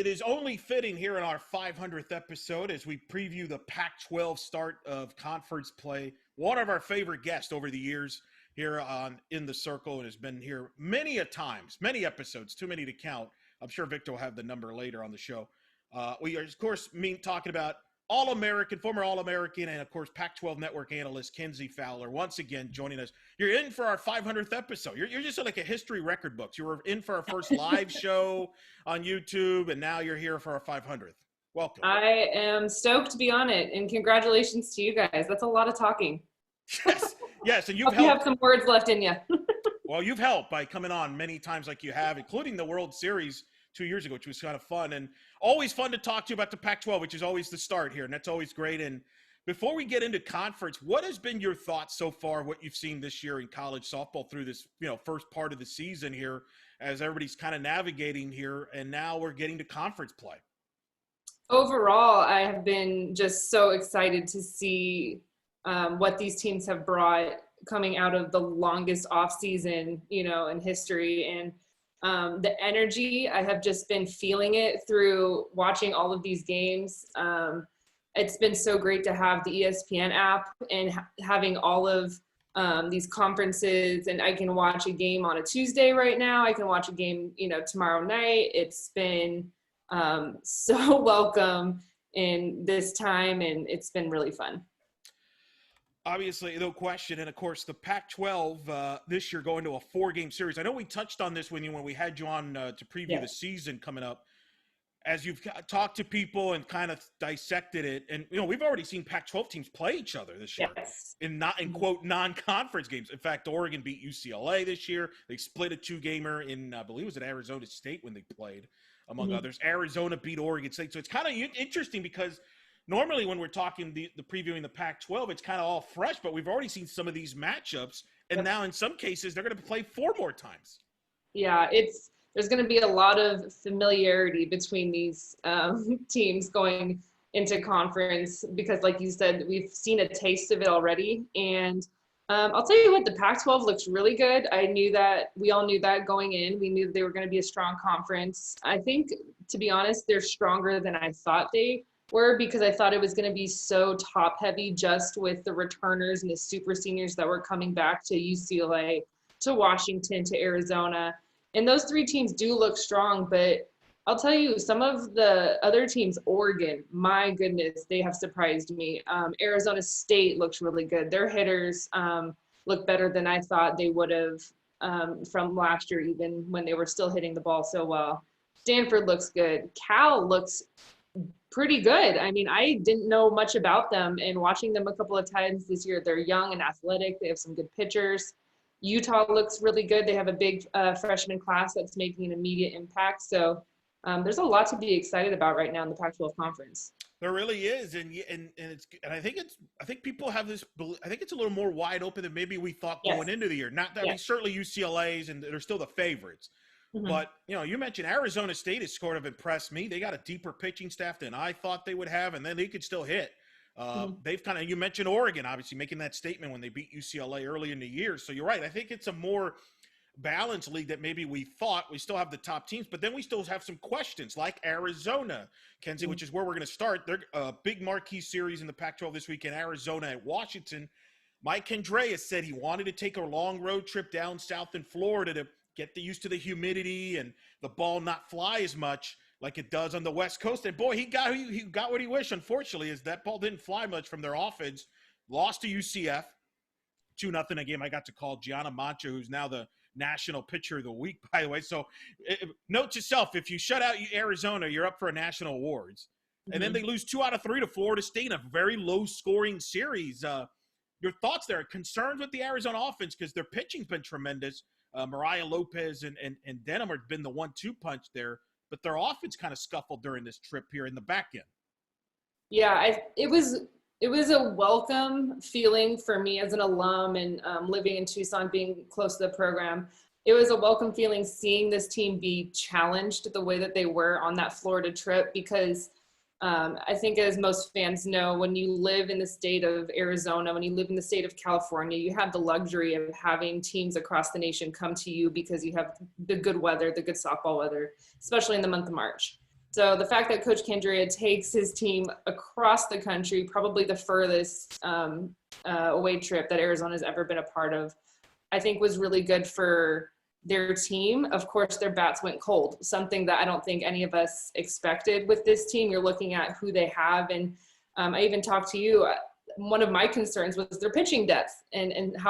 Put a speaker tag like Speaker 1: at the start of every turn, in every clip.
Speaker 1: it is only fitting here in our 500th episode as we preview the Pac-12 start of conference play. One of our favorite guests over the years here on In the Circle and has been here many a times, many episodes, too many to count. I'm sure Victor will have the number later on the show. We are, of course, talking about All-American, former All-American, and, of course, Pac-12 Network analyst Kenzie Fowler once again joining us. You're in for our 500th episode. You're just like a history record books. You were in for our first live show on YouTube, and now you're here for our 500th. Welcome.
Speaker 2: I am stoked to be on it, and congratulations to you guys. That's a lot of talking.
Speaker 1: Yes, and you
Speaker 2: have some words left in you.
Speaker 1: Well, you've helped by coming on many times like you have, including the World Series 2 years ago, which was kind of fun, and always fun to talk to you about the Pac-12, which is always the start here, and that's always great. And before we get into conference, what has been your thoughts so far, what you've seen this year in college softball through this, first part of the season here, as everybody's kind of navigating here, and now we're getting to conference play?
Speaker 2: Overall, I have been just so excited to see what these teams have brought coming out of the longest off season, in history. And the energy, I have just been feeling it through watching all of these games. It's been so great to have the ESPN app and having all of these conferences, and I can watch a game on a Tuesday right now. I can watch a game, tomorrow night. It's been so welcome in this time, and it's been really fun.
Speaker 1: Obviously, no question. And, of course, the Pac-12 this year going to a 4-game series. I know we touched on this when we had you on to preview the season coming up. As you've talked to people and kind of dissected it, and, we've already seen Pac-12 teams play each other this year in quote, non-conference games. In fact, Oregon beat UCLA this year. They split a 2-gamer in, I believe it was at Arizona State when they played, among others. Arizona beat Oregon State. So it's kind of interesting because – normally, when we're talking the previewing the Pac-12, it's kind of all fresh, but we've already seen some of these matchups, and now in some cases they're going to play 4 more times.
Speaker 2: Yeah, there's going to be a lot of familiarity between these teams going into conference because, like you said, we've seen a taste of it already. And I'll tell you what, the Pac-12 looks really good. We all knew that going in. We knew they were going to be a strong conference. I think, to be honest, they're stronger than I thought they were because I thought it was going to be so top heavy just with the returners and the super seniors that were coming back to UCLA, to Washington, to Arizona. And those 3 teams do look strong, but I'll tell you, some of the other teams, Oregon, my goodness, they have surprised me. Arizona State looks really good. Their hitters look better than I thought they would have from last year, even when they were still hitting the ball so well. Stanford looks good. Cal looks pretty good. I mean, I didn't know much about them, and watching them a couple of times this year, they're young and athletic. They have some good pitchers. Utah looks really good. They have a big freshman class that's making an immediate impact. So there's a lot to be excited about right now in the Pac-12 conference.
Speaker 1: There really is, and I think people have this. I think it's a little more wide open than maybe we thought going into the year. Not that certainly UCLA's and they're still the favorites. Mm-hmm. But, you mentioned Arizona State has sort of impressed me. They got a deeper pitching staff than I thought they would have, and then they could still hit. They've kind of – you mentioned Oregon, obviously, making that statement when they beat UCLA early in the year. So you're right. I think it's a more balanced league that maybe we thought. We still have the top teams, but then we still have some questions like Arizona, Kenzie, which is where we're going to start. They're a big marquee series in the Pac-12 this weekend, Arizona at Washington. Mike Andreas said he wanted to take a long road trip down south in Florida to get used to the humidity and the ball not fly as much like it does on the West Coast. And, boy, he got what he wished, unfortunately, is that ball didn't fly much from their offense. Lost to UCF, 2-0 a game I got to call. Gianna Mancha, who's now the National Pitcher of the Week, by the way. So note to self, if you shut out Arizona, you're up for a national awards. And then they lose 2 out of 3 to Florida State in a very low-scoring series. Your thoughts there? Concerns with the Arizona offense because their pitching's been tremendous. Mariah Lopez and Denham have been the 1-2 punch there, but their offense kind of scuffled during this trip here in the back end.
Speaker 2: Yeah, it was a welcome feeling for me as an alum and living in Tucson, being close to the program. It was a welcome feeling seeing this team be challenged the way that they were on that Florida trip because I think as most fans know, when you live in the state of Arizona, when you live in the state of California, you have the luxury of having teams across the nation come to you because you have the good weather, the good softball weather, especially in the month of March. So the fact that Coach Kendria takes his team across the country, probably the furthest away trip that Arizona's ever been a part of, I think was really good for their team. Of course, their bats went cold, something that I don't think any of us expected with this team. You're looking at who they have. And I even talked to you. One of my concerns was their pitching depth and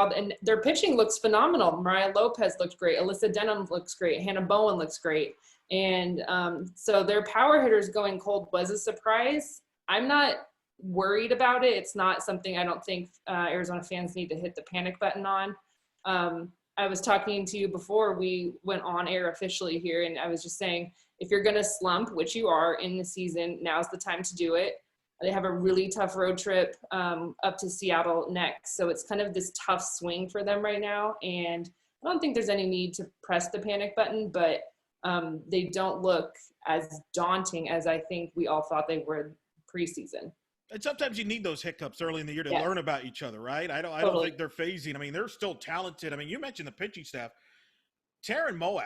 Speaker 2: their pitching looks phenomenal. Mariah Lopez looked great. Alyssa Denham looks great. Hannah Bowen looks great. And so their power hitters going cold was a surprise. I'm not worried about it. It's not something I don't think Arizona fans need to hit the panic button on. I was talking to you before we went on air officially here, and I was just saying, if you're going to slump, which you are in the season, now's the time to do it. They have a really tough road trip up to Seattle next. So it's kind of this tough swing for them right now. And I don't think there's any need to press the panic button, but they don't look as daunting as I think we all thought they were preseason.
Speaker 1: And sometimes you need those hiccups early in the year to learn about each other, right? I don't think they're phasing. I mean, they're still talented. I mean, you mentioned the pitching staff. Taryn Moat,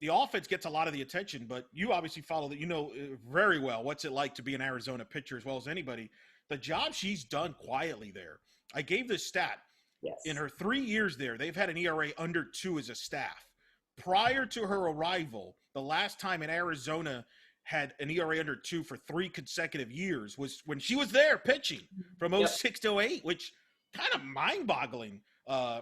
Speaker 1: the offense gets a lot of the attention, but you obviously follow that. You know very well what's it like to be an Arizona pitcher as well as anybody. The job she's done quietly there. I gave this stat.
Speaker 2: Yes.
Speaker 1: In her 3 years there, they've had an ERA under 2 as a staff. Prior to her arrival, the last time in Arizona had an ERA under 2 for 3 consecutive years was when she was there pitching from 06 to 08, which kind of mind-boggling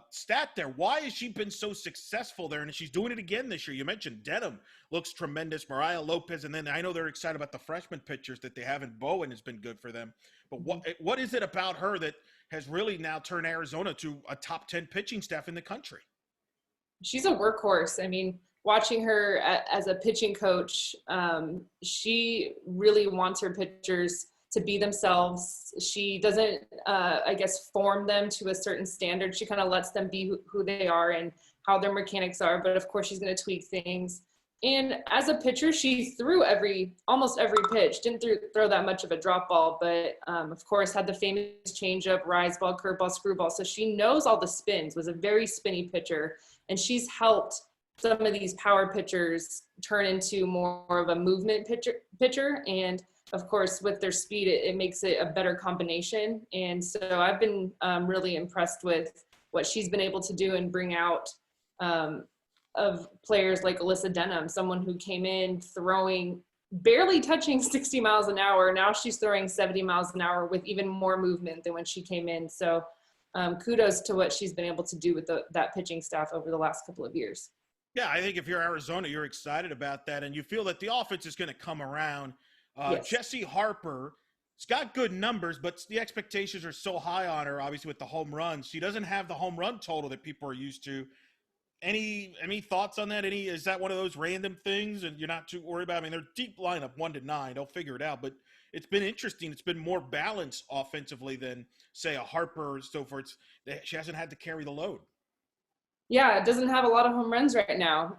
Speaker 1: stat there. Why has she been so successful there? And she's doing it again this year. You mentioned Denham looks tremendous, Mariah Lopez, and then I know they're excited about the freshman pitchers that they have, and Bowen has been good for them. But what is it about her that has really now turned Arizona to a top 10 pitching staff in the country?
Speaker 2: She's a workhorse. I mean, watching her as a pitching coach, she really wants her pitchers to be themselves. She doesn't, form them to a certain standard. She kind of lets them be who they are and how their mechanics are. But of course, she's going to tweak things. And as a pitcher, she threw almost every pitch. Didn't throw that much of a drop ball, but of course had the famous changeup, rise ball, curveball, screwball. So she knows all the spins. Was a very spinny pitcher, and she's helped some of these power pitchers turn into more of a movement pitcher. And of course, with their speed, it makes it a better combination. And so I've been really impressed with what she's been able to do and bring out of players like Alyssa Denham, someone who came in throwing, barely touching 60 miles an hour. Now she's throwing 70 miles an hour with even more movement than when she came in. So kudos to what she's been able to do with that pitching staff over the last couple of years.
Speaker 1: Yeah, I think if you're Arizona, you're excited about that, and you feel that the offense is going to come around.
Speaker 2: Yes.
Speaker 1: Jessie Harper has got good numbers, but the expectations are so high on her, obviously, with the home runs. She doesn't have the home run total that people are used to. Any thoughts on that? Is that one of those random things and you're not too worried about? I mean, they're deep lineup 1 to 9. They'll figure it out, but it's been interesting. It's been more balanced offensively than, say, a Harper or so forth. She hasn't had to carry the load.
Speaker 2: Yeah, it doesn't have a lot of home runs right now.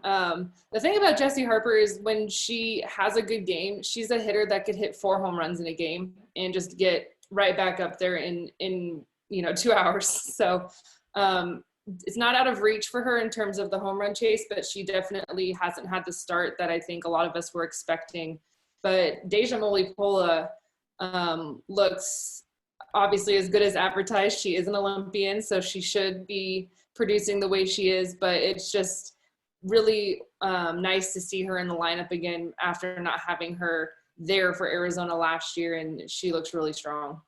Speaker 2: The thing about Jessie Harper is when she has a good game, she's a hitter that could hit 4 home runs in a game and just get right back up there in 2 hours. So it's not out of reach for her in terms of the home run chase, but she definitely hasn't had the start that I think a lot of us were expecting. But Deja Molipola looks obviously as good as advertised. She is an Olympian, so she should be producing the way she is, but it's just really nice to see her in the lineup again after not having her there for Arizona last year, and she looks really strong.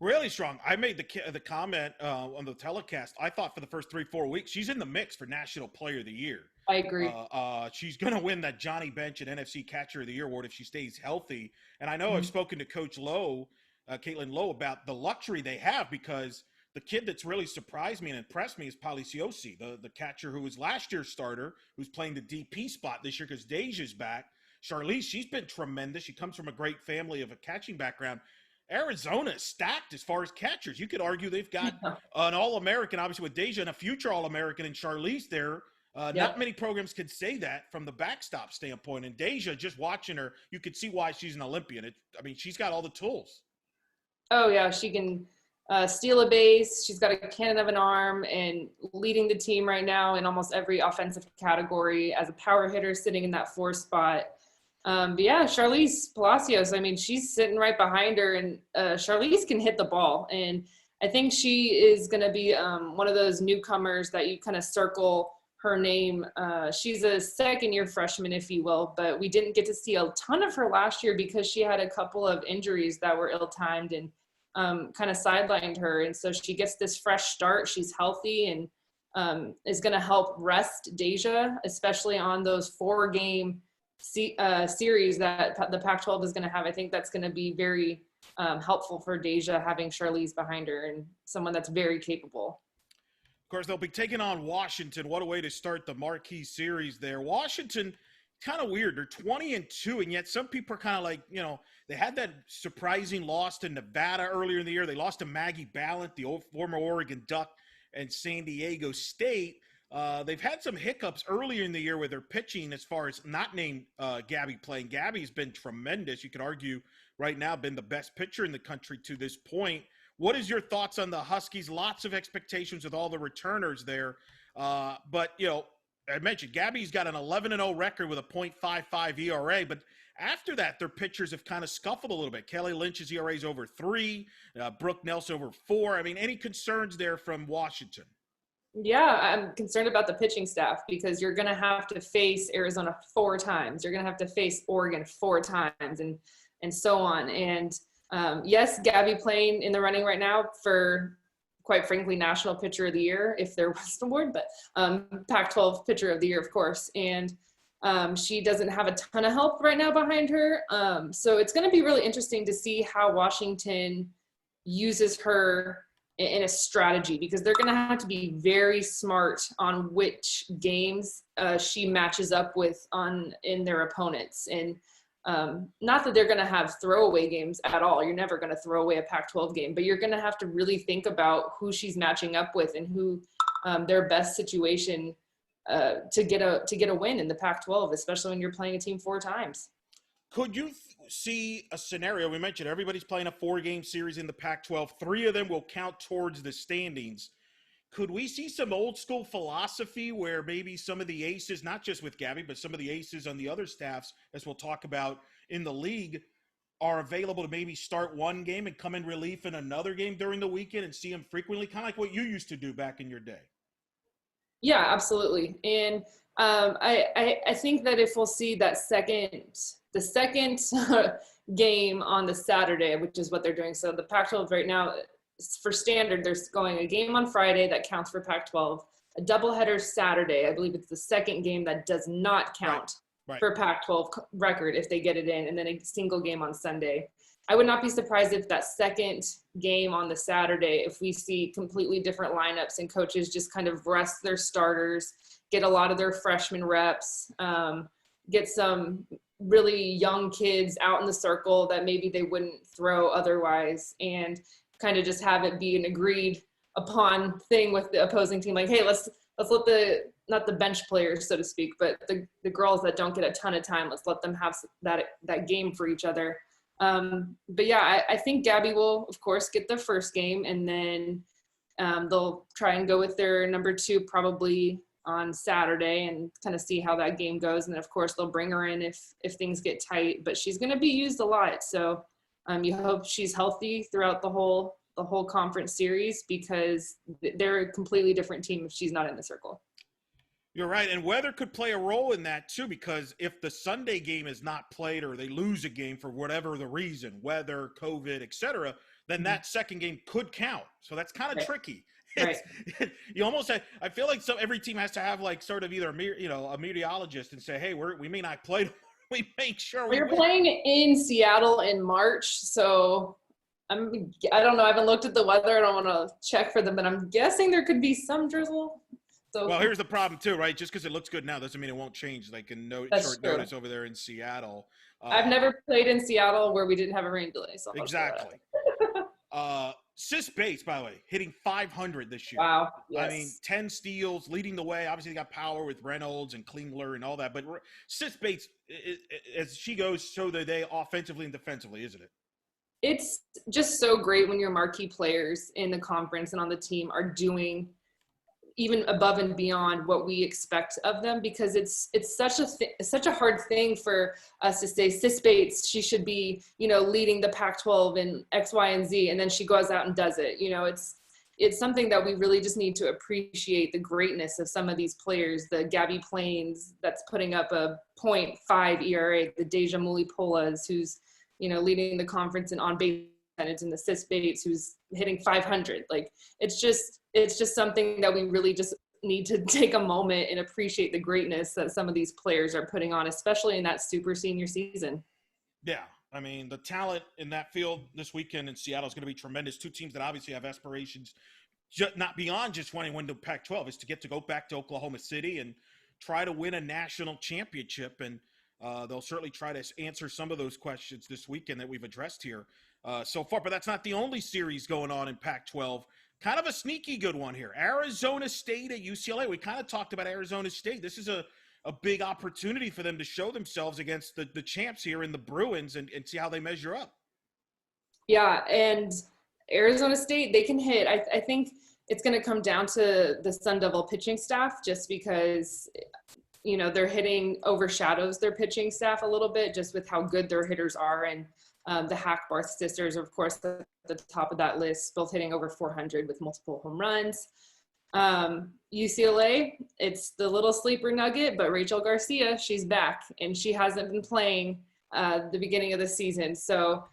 Speaker 1: Really strong. I made the comment on the telecast. I thought for the first 3-4 weeks, she's in the mix for National Player of the Year.
Speaker 2: I agree.
Speaker 1: She's going to win that Johnny Bench and NFC Catcher of the Year award if she stays healthy. And I know I've spoken to Coach Lowe, Caitlin Lowe, about the luxury they have, because the kid that's really surprised me and impressed me is Paliciosi, the catcher who was last year's starter, who's playing the DP spot this year because Deja's back. Charlize, she's been tremendous. She comes from a great family of a catching background. Arizona is stacked as far as catchers. You could argue they've got an All-American, obviously, with Deja, and a future All-American in Charlize there. Not many programs could say that from the backstop standpoint. And Deja, just watching her, you could see why she's an Olympian. She's got all the tools.
Speaker 2: Oh, yeah. She can steal a base. She's got a cannon of an arm and leading the team right now in almost every offensive category as a power hitter sitting in that 4 spot. But yeah, Charlize Palacios, I mean, she's sitting right behind her, and Charlize can hit the ball. And I think she is going to be one of those newcomers that you kind of circle her name. She's a second-year freshman, if you will, but we didn't get to see a ton of her last year because she had a couple of injuries that were ill-timed and kind of sidelined her. And so she gets this fresh start. She's healthy and is going to help rest Deja, especially on those 4-game series that the Pac-12 is going to have. I think that's going to be very helpful for Deja, having Charlize behind her and someone that's very capable.
Speaker 1: Of course, they'll be taking on Washington. What a way to start the marquee series there. Washington, kind of weird. They're 20-2, and yet some people are kind of like, they had that surprising loss to Nevada earlier in the year. They lost to Maggie Ballant, the former Oregon Duck, and San Diego State. They've had some hiccups earlier in the year with their pitching as far as not named Gabby playing. Gabby's been tremendous. You could argue right now been the best pitcher in the country to this point. What is your thoughts on the Huskies? Lots of expectations with all the returners there. But, I mentioned Gabby's got an 11-0 record with a .55 ERA. But after that, their pitchers have kind of scuffled a little bit. Kelly Lynch's ERA is over 3. Brooke Nelson over 4. I mean, any concerns there from Washington?
Speaker 2: Yeah, I'm concerned about the pitching staff because you're going to have to face Arizona 4 times. You're going to have to face Oregon 4 times and so on. And yes, Gabby playing in the running right now for, quite frankly, National Pitcher of the Year, if there was an award, but Pac-12 Pitcher of the Year, of course. And she doesn't have a ton of help right now behind her. So it's going to be really interesting to see how Washington uses her in a strategy, because they're going to have to be very smart on which games she matches up with in their opponents. And not that they're going to have throwaway games at all. You're never going to throw away a Pac-12 game, but you're going to have to really think about who she's matching up with and who their best situation to get a win in the Pac-12, especially when you're playing a team 4 times.
Speaker 1: Could you see a scenario? We mentioned everybody's playing a 4-game series in the Pac-12. 3 of them will count towards the standings. Could we see some old school philosophy where maybe some of the aces, not just with Gabby, but some of the aces on the other staffs, as we'll talk about in the league, are available to maybe start one game and come in relief in another game during the weekend and see them frequently, kind of like what you used to do back in your day?
Speaker 2: Yeah, absolutely. And I think that if we'll see that the second game on the Saturday, which is what they're doing. So the Pac-12 right now, for standard, they're going a game on Friday that counts for Pac-12, a doubleheader Saturday. I believe it's the second game that does not count for Pac-12 record if they get it in, and then a single game on Sunday. I would not be surprised if that second game on the Saturday, if we see completely different lineups and coaches just kind of rest their starters, get a lot of their freshman reps, get some really young kids out in the circle that maybe they wouldn't throw otherwise, and kind of just have it be an agreed upon thing with the opposing team. Like, hey, let's let not the bench players, so to speak, but the girls that don't get a ton of time, let's let them have that game for each other. But yeah, I think Gabby will, of course, get the first game, and then they'll try and go with their number 2 probably on Saturday and kind of see how that game goes. And then, of course, they'll bring her in if things get tight, but she's going to be used a lot. So you hope she's healthy throughout the whole conference series, because they're a completely different team if she's not in the circle.
Speaker 1: You're right, and weather could play a role in that too, because if the Sunday game is not played or they lose a game for whatever the reason, weather, COVID, etc., then that second game could count. So that's kind of tricky.
Speaker 2: Right.
Speaker 1: You almost have, I feel like every team has to have like sort of either a meteorologist and say, hey, we may not play. We make sure
Speaker 2: we're playing in Seattle in March, so I don't know. I haven't looked at the weather. I don't want to check for them, but I'm guessing there could be some drizzle. So,
Speaker 1: well, here's the problem too, right? Just because it looks good now doesn't mean it won't change. Like in short notice over there in Seattle.
Speaker 2: I've never played in Seattle where we didn't have a rain delay. So
Speaker 1: exactly. Sis Bates, by the way, hitting 500 this year.
Speaker 2: Wow. Yes.
Speaker 1: I mean, 10 steals, leading the way. Obviously, they got power with Reynolds and Klingler and all that. But Sis Bates, as she goes, so they offensively and defensively, isn't it?
Speaker 2: It's just so great when your marquee players in the conference and on the team are doing even above and beyond what we expect of them, because it's such a hard thing for us to say, Sis Bates, she should be, leading the Pac-12 in X, Y, and Z, and then she goes out and does it. It's something that we really just need to appreciate the greatness of some of these players. The Gabby Plains that's putting up a .5 ERA, the Deja Mulipolas, who's, leading the conference in on-base percentage, and the Sis Bates, who's hitting 500. Like, it's just something that we really just need to take a moment and appreciate the greatness that some of these players are putting on, especially in that super senior season.
Speaker 1: Yeah. I mean, the talent in that field this weekend in Seattle is going to be tremendous. Two teams that obviously have aspirations, not beyond just wanting to win the Pac-12, is to go back to Oklahoma City and try to win a national championship. And they'll certainly try to answer some of those questions this weekend that we've addressed here so far. But that's not the only series going on in Pac-12. Kind of a sneaky good one here. Arizona State at UCLA. We kind of talked about Arizona State. This is a big opportunity for them to show themselves against the champs here in the Bruins and see how they measure up.
Speaker 2: Yeah, and Arizona State, they can hit. I think it's going to come down to the Sun Devil pitching staff, just because, their hitting overshadows their pitching staff a little bit, just with how good their hitters are. And the Hackbarth sisters, of course, at the top of that list, both hitting over 400 with multiple home runs. UCLA, it's the little sleeper nugget, but Rachel Garcia, she's back, and she hasn't been playing the beginning of the season. So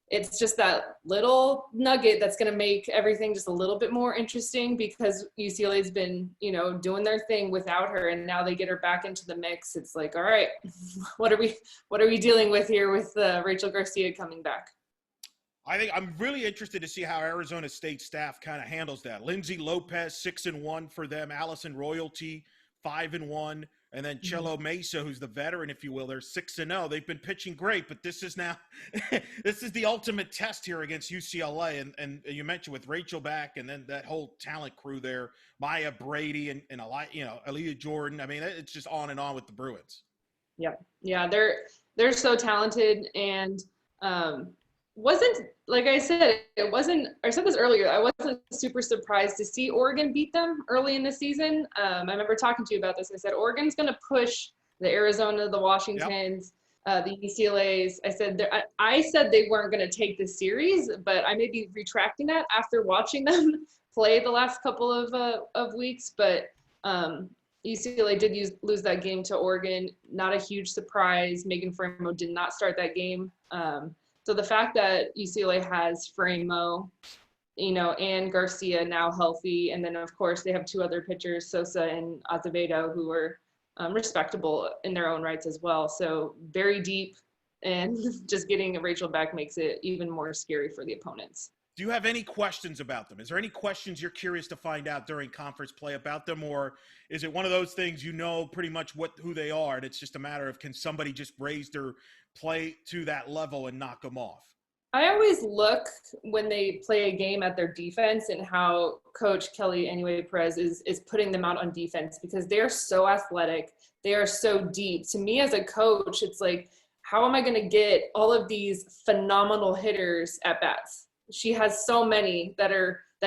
Speaker 2: it's just that little nugget that's going to make everything just a little bit more interesting, because UCLA's been, doing their thing without her, and now they get her back into the mix. It's like, all right, what are we dealing with here with Rachel Garcia coming back?
Speaker 1: I think I'm really interested to see how Arizona State staff kind of handles that. Lindsay Lopez, 6-1 for them. Allison Royalty, 5-1. And then Cello Mesa, who's the veteran, if you will, they're 6-0. They've been pitching great, but this is now this is the ultimate test here against UCLA. And you mentioned with Rachel back, and then that whole talent crew there, Maya Brady and Aaliyah Jordan. I mean, it's just on and on with the Bruins.
Speaker 2: Yeah, they're so talented, and wasn't, like I said, I said this earlier, I wasn't super surprised to see Oregon beat them early in the season. I remember talking to you about this. I said, Oregon's going to push the Arizona, the Washingtons, the UCLAs. I said they weren't going to take the series, but I may be retracting that after watching them play the last couple of weeks. But UCLA did lose that game to Oregon. Not a huge surprise. Megan Framo did not start that game. So the fact that UCLA has Framo, and Garcia now healthy, and then of course they have two other pitchers, Sosa and Azevedo, who are respectable in their own rights as well. So very deep, and just getting Rachel back makes it even more scary for the opponents.
Speaker 1: Do you have any questions about them? Is there any questions you're curious to find out during conference play about them, or is it one of those things pretty much who they are, and it's just a matter of can somebody just raise their play to that level and knock them off?
Speaker 2: I always look when they play a game at their defense and how Coach Kelly Perez is putting them out on defense, because they're so athletic. They are so deep. To me as a coach, it's like, how am I going to get all of these phenomenal hitters at bats? She has so many that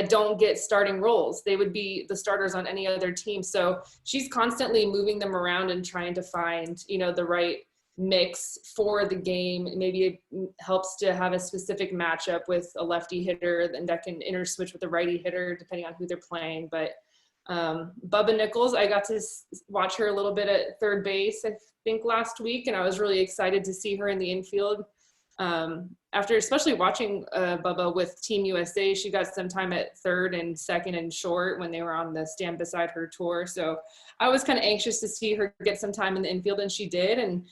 Speaker 2: don't get starting roles. They would be the starters on any other team. So she's constantly moving them around and trying to find, the right mix for the game. Maybe it helps to have a specific matchup with a lefty hitter, and that can interswitch with a righty hitter depending on who they're playing. But Bubba Nichols, I got to watch her a little bit at third base, I think last week, and I was really excited to see her in the infield. After especially watching Bubba with Team USA, she got some time at third and second and short when they were on the Stand Beside Her tour. So I was kind of anxious to see her get some time in the infield, and she did. And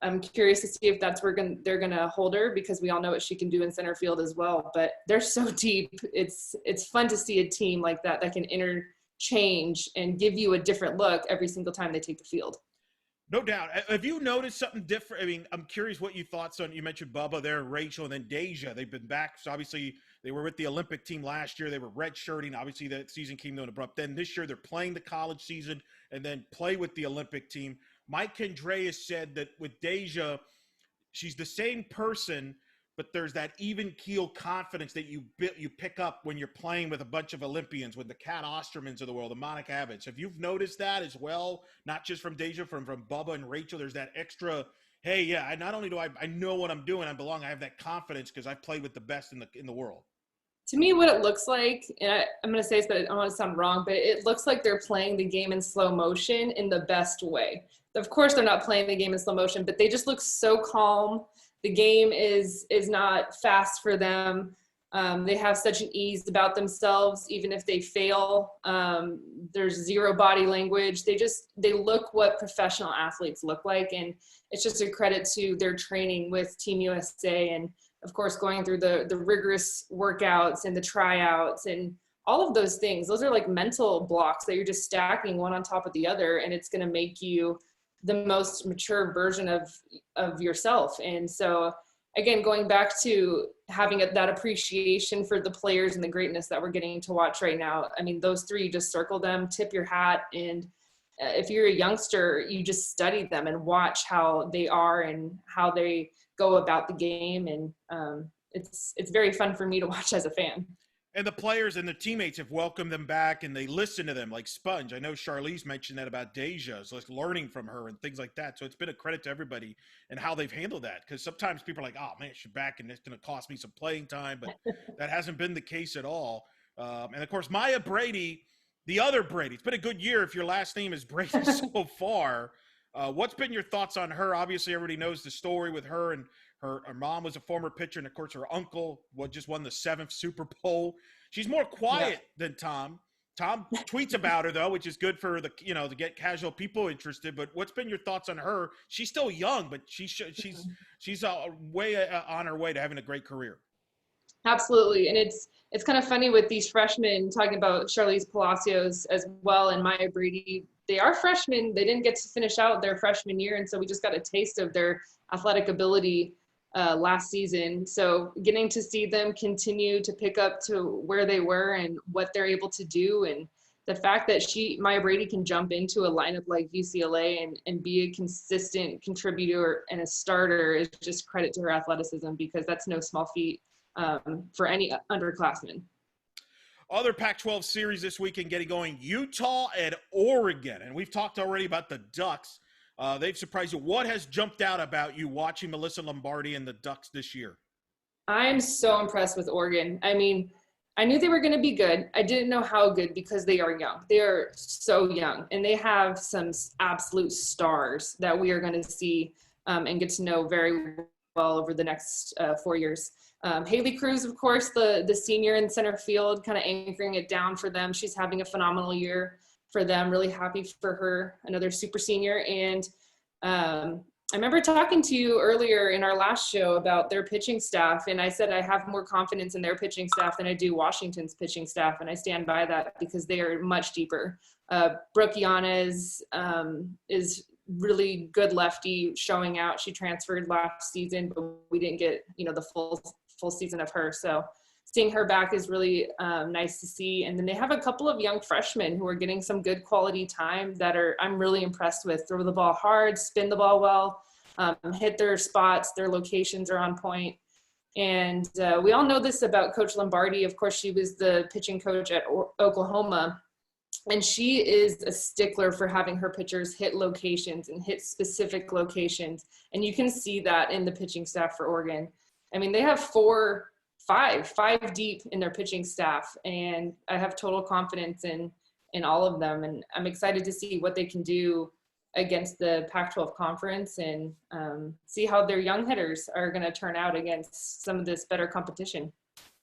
Speaker 2: I'm curious to see if that's where they're going to hold her, because we all know what she can do in center field as well. But they're so deep. It's fun to see a team like that can interchange and give you a different look every single time they take the field.
Speaker 1: No doubt. Have you noticed something different? I mean, I'm curious what you thoughts on, you mentioned Bubba there, Rachel, and then Deja. They've been back. So obviously they were with the Olympic team last year. They were redshirting. Obviously that season came to an abrupt. Then this year they're playing the college season and then play with the Olympic team. Mike Andreas said that with Deja, she's the same person, but there's that even keel confidence that you pick up when you're playing with a bunch of Olympians, with the Kat Ostermans of the world, the Monica Abbots. If you've noticed that as well, not just from Deja, from Bubba and Rachel, there's that extra, hey, yeah, not only do I know what I'm doing, I belong, I have that confidence because I've played with the best in the world.
Speaker 2: To me, what it looks like, and I'm going to say this, but I don't want to sound wrong, but it looks like they're playing the game in slow motion in the best way. Of course, they're not playing the game in slow motion, but they just look so calm. The game is not fast for them. They have such an ease about themselves, even if they fail. There's zero body language. They look what professional athletes look like, and it's just a credit to their training with Team USA, and of course going through the rigorous workouts and the tryouts and all of those things. Those are like mental blocks that you're just stacking one on top of the other, and it's going to make you the most mature version of yourself. And so again, going back to having that appreciation for the players and the greatness that we're getting to watch right now. I mean, those three, just circle them, tip your hat. And if you're a youngster, you just study them and watch how they are and how they go about the game. And it's very fun for me to watch as a fan.
Speaker 1: And the players and the teammates have welcomed them back, and they listen to them like sponge. I know Charlize mentioned that about Deja, so it's learning from her and things like that. So it's been a credit to everybody and how they've handled that. Because sometimes people are like, oh, man, she's back, and it's going to cost me some playing time. But that hasn't been the case at all. And, of course, Maya Brady, the other Brady. It's been a good year if your last name is Brady so far. What's been your thoughts on her? Obviously, everybody knows the story with her, and her mom was a former pitcher, and of course her uncle just won the 7th Super Bowl. She's more quiet than Tom. Tom tweets about her though, which is good for the to get casual people interested. But what's been your thoughts on her? She's still young, but she's way on her way to having a great career.
Speaker 2: Absolutely, and it's kind of funny with these freshmen, talking about Charlize Palacios as well and Maya Brady. They are freshmen. They didn't get to finish out their freshman year, and so we just got a taste of their athletic ability last season. So getting to see them continue to pick up to where they were and what they're able to do, and the fact that Maya Brady can jump into a lineup like UCLA and be a consistent contributor and a starter is just credit to her athleticism, because that's no small feat for any underclassmen.
Speaker 1: Other Pac-12 series this weekend getting going, Utah and Oregon. And we've talked already about the Ducks. They've surprised you. What has jumped out about you watching Melissa Lombardi and the Ducks this year?
Speaker 2: I'm so impressed with Oregon. I mean, I knew they were going to be good. I didn't know how good, because they are young. They are so young, and they have some absolute stars that we are going to see and get to know very well over the next 4 years. Haley Cruz, of course, the senior in center field, kind of anchoring it down for them. She's having a phenomenal year for them. Really happy for her, another super senior. And I remember talking to you earlier in our last show about their pitching staff, and I said I have more confidence in their pitching staff than I do Washington's pitching staff, and I stand by that because they are much deeper. Brooke Yanez is really good lefty, showing out. She transferred last season, but we didn't get the full season of her. So seeing her back is really nice to see. And then they have a couple of young freshmen who are getting some good quality time that I'm really impressed with. Throw the ball hard, spin the ball well, hit their spots, their locations are on point. And we all know this about Coach Lombardi. Of course, she was the pitching coach at Oklahoma. And she is a stickler for having her pitchers hit locations and hit specific locations. And you can see that in the pitching staff for Oregon. I mean, they have five deep in their pitching staff, and I have total confidence in all of them. And I'm excited to see what they can do against the Pac-12 conference and see how their young hitters are going to turn out against some of this better competition.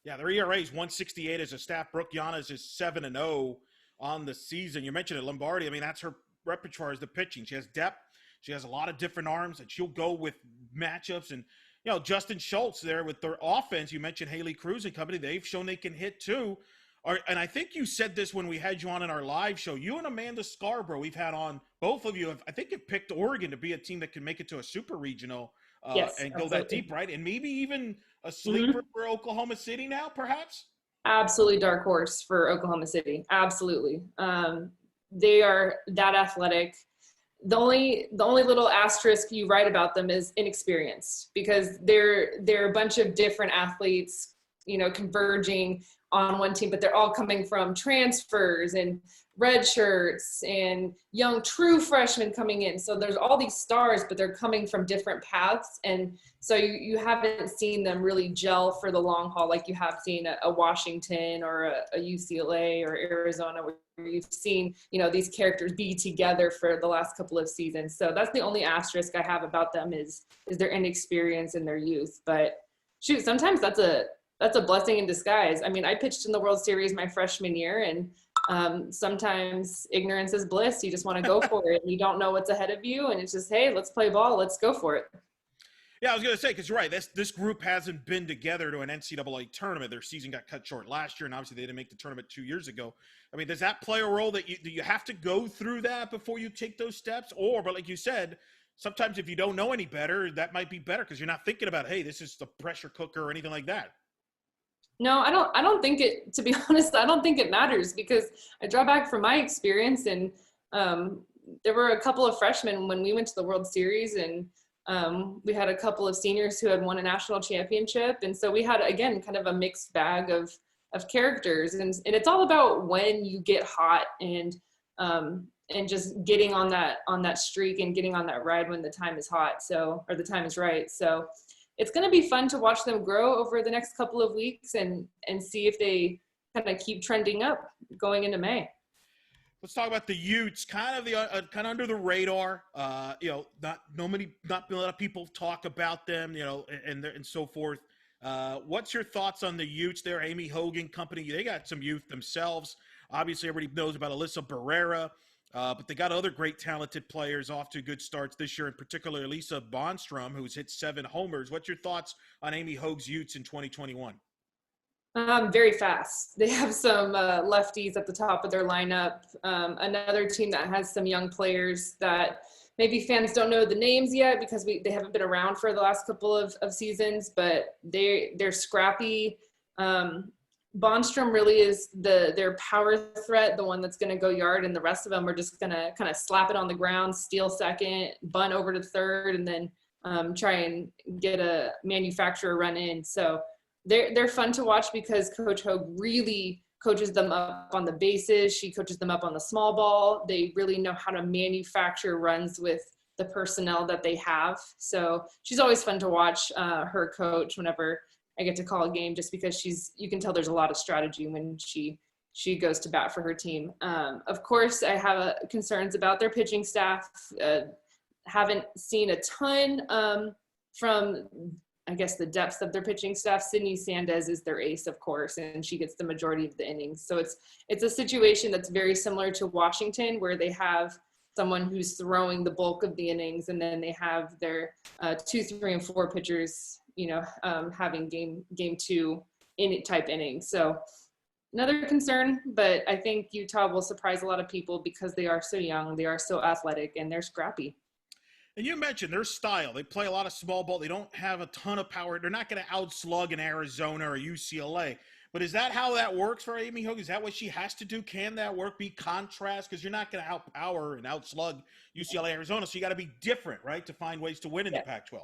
Speaker 1: Yeah, their ERA is 168 as a staff. Brooke Yanez is 7-0 on the season. You mentioned it, Lombardi. I mean, that's her repertoire, is the pitching. She has depth. She has a lot of different arms, and she'll go with matchups. And Justin Schultz there with their offense. You mentioned Haley Cruz and company. They've shown they can hit too. And I think you said this when we had you on in our live show. You and Amanda Scarborough, we've had on, both of you have picked Oregon to be a team that can make it to a super regional
Speaker 2: yes,
Speaker 1: and
Speaker 2: absolutely.
Speaker 1: go that deep, right? And maybe even a sleeper for Oklahoma City now, perhaps?
Speaker 2: Absolutely dark horse for Oklahoma City. Absolutely. They are that athletic. The only little asterisk you write about them is inexperienced, because they're a bunch of different athletes, converging on one team, but they're all coming from transfers and red shirts and young true freshmen coming in. So there's all these stars, but they're coming from different paths. And so you haven't seen them really gel for the long haul like you have seen a Washington or a UCLA or Arizona, where you've seen, these characters be together for the last couple of seasons. So that's the only asterisk I have about them is their inexperience and their youth. But shoot, sometimes that's a blessing in disguise. I mean, I pitched in the World Series my freshman year, and sometimes ignorance is bliss. You just want to go for it. You don't know what's ahead of you, and it's just, hey, let's play ball. Let's go for it.
Speaker 1: Yeah, I was going to say, because you're right, this group hasn't been together to an NCAA tournament. Their season got cut short last year, and obviously they didn't make the tournament 2 years ago. I mean, does that play a role that do you have to go through that before you take those steps? But like you said, sometimes if you don't know any better, that might be better because you're not thinking about, hey, this is the pressure cooker or anything like that.
Speaker 2: No, I don't think it, to be honest, I don't think it matters, because I draw back from my experience, and there were a couple of freshmen when we went to the World Series, and we had a couple of seniors who had won a national championship. And so we had, again, kind of a mixed bag of characters, and it's all about when you get hot and just getting on that streak and getting on that ride when the time is hot. So, or the time is right. So it's going to be fun to watch them grow over the next couple of weeks and see if they kind of keep trending up going into May.
Speaker 1: Let's talk about the Utes, kind of kind of under the radar. Not a lot of people talk about them, and so forth. What's your thoughts on the Utes? They're Amy Hogan company. They got some youth themselves. Obviously, everybody knows about Alyssa Barrera, but they got other great talented players off to good starts this year, in particular Lisa Bonstrom, who's hit 7 homers. What's your thoughts on Amy Hoag's Utes in 2021?
Speaker 2: Very fast. They have some lefties at the top of their lineup. Another team that has some young players that maybe fans don't know the names yet because they haven't been around for the last couple of seasons, but they're scrappy. Bonstrom really is their power threat, the one that's going to go yard, and the rest of them are just going to kind of slap it on the ground, steal second, bunt over to third, and then try and get a manufacturer run in. So they're fun to watch because Coach Hoag really coaches them up on the bases. She coaches them up on the small ball. They really know how to manufacture runs with the personnel that they have. So she's always fun to watch her coach whenever I get to call a game, just because you can tell there's a lot of strategy when she goes to bat for her team. Of course, I have concerns about their pitching staff. Haven't seen a ton from, I guess, the depths of their pitching staff. Sydney Sandez is their ace, of course, and she gets the majority of the innings. So it's a situation that's very similar to Washington, where they have someone who's throwing the bulk of the innings, and then they have their 2, 3, and 4 pitchers, having game 2 type innings. So another concern, but I think Utah will surprise a lot of people because they are so young, they are so athletic, and they're scrappy.
Speaker 1: And you mentioned their style. They play a lot of small ball. They don't have a ton of power. They're not going to outslug in Arizona or UCLA. But is that how that works for Amy Hoag? Is that what she has to do? Can that work? Be contrast? Because you're not going to outpower and outslug UCLA, Arizona. So you got to be different, right, to find ways to win in the Pac-12.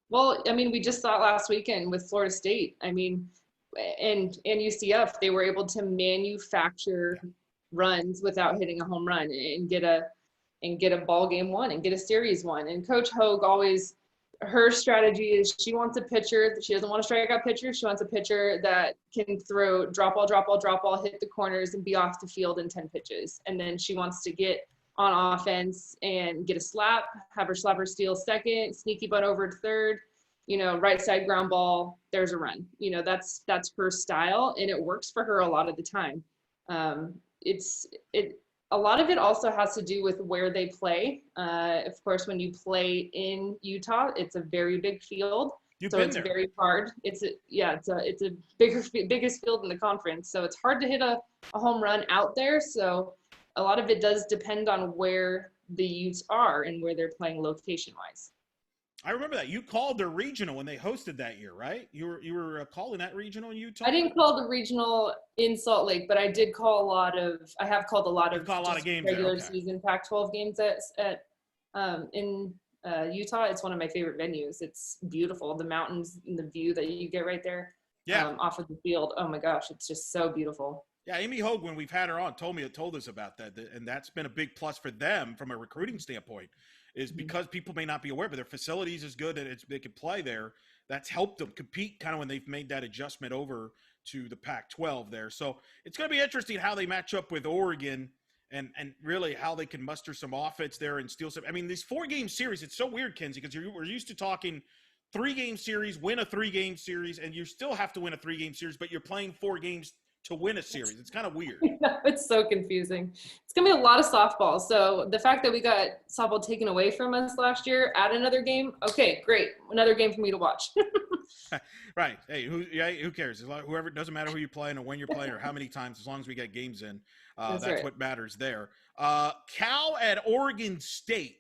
Speaker 2: Well, I mean, we just saw it last weekend with Florida State. I mean, and UCF, they were able to manufacture runs without hitting a home run and get a ball game won and get a series won. And Coach Hoag always, her strategy is she wants a pitcher. She doesn't want to strike out pitcher. She wants a pitcher that can throw drop ball, hit the corners, and be off the field in 10 pitches. And then she wants to get on offense and get a slap, have her slapper steal second, sneaky butt over to third, right side ground ball, there's a run. That's her style, and it works for her a lot of the time. A lot of it also has to do with where they play. Of course, when you play in Utah, it's a very big field. It's very hard. It's a biggest field in the conference. So it's hard to hit a home run out there. So a lot of it does depend on where the Utes are and where they're playing location wise.
Speaker 1: I remember that. You called their regional when they hosted that year, right? You were calling that regional in Utah?
Speaker 2: I didn't call the regional in Salt Lake, but I did call a lot of. I have called a lot
Speaker 1: You've
Speaker 2: of
Speaker 1: called a lot
Speaker 2: just
Speaker 1: of games
Speaker 2: regular
Speaker 1: there. Okay.
Speaker 2: season Pac-12 games in Utah. It's one of my favorite venues. It's beautiful. The mountains and the view that you get right there off of the field. Oh my gosh, it's just so beautiful.
Speaker 1: Yeah, Amy Hogue, when we've had her on, told us about that, and that's been a big plus for them from a recruiting standpoint, is because people may not be aware, but their facilities is good and they can play there. That's helped them compete kind of when they've made that adjustment over to the Pac-12 there. So it's going to be interesting how they match up with Oregon and really how they can muster some offense there and steal some. I mean, these 4-game series, it's so weird, Kenzie, because we're used to talking 3-game series, win a 3-game series, and you still have to win a 3-game series, but you're playing 4 games to win a series. It's kind of weird.
Speaker 2: It's so confusing. It's going to be a lot of softball. So the fact that we got softball taken away from us last year, add another game. Okay, great. Another game for me to watch.
Speaker 1: Right. Hey, who cares? Whoever, it doesn't matter who you're playing or when you're playing or how many times, as long as we get games in, that's right. What matters there. Cal at Oregon State.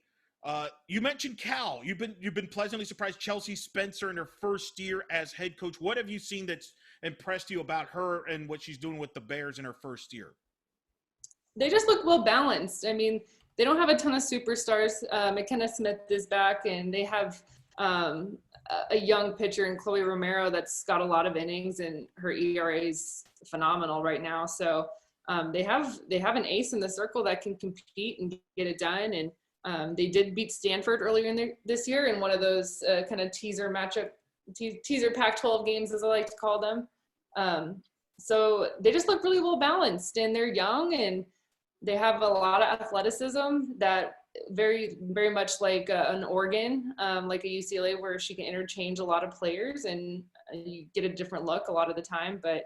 Speaker 1: You mentioned Cal. You've been pleasantly surprised. Chelsea Spencer in her first year as head coach. What have you seen that's impressed you about her and what she's doing with the Bears in her first year?
Speaker 2: They just look well balanced. I mean, they don't have a ton of superstars. McKenna Smith is back, and they have a young pitcher in Chloe Romero that's got a lot of innings, and her ERA is phenomenal right now. So they have an ace in the circle that can compete and get it done. And they did beat Stanford earlier this year in one of those kind of teaser Pac-12 games, as I like to call them. So they just look really well balanced, and they're young, and they have a lot of athleticism that very, very much like an Oregon, like a UCLA, where she can interchange a lot of players and you get a different look a lot of the time. But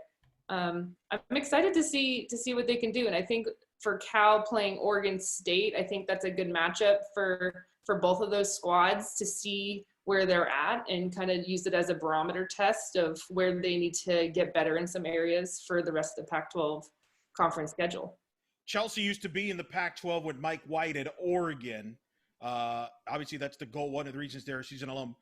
Speaker 2: I'm excited to see what they can do. And I think for Cal playing Oregon State, I think that's a good matchup for both of those squads to see where they're at and kind of use it as a barometer test of where they need to get better in some areas for the rest of the Pac-12 conference schedule.
Speaker 1: Chelsea used to be in the Pac-12 with Mike White at Oregon. Obviously, that's the goal, one of the reasons there. She's an alum.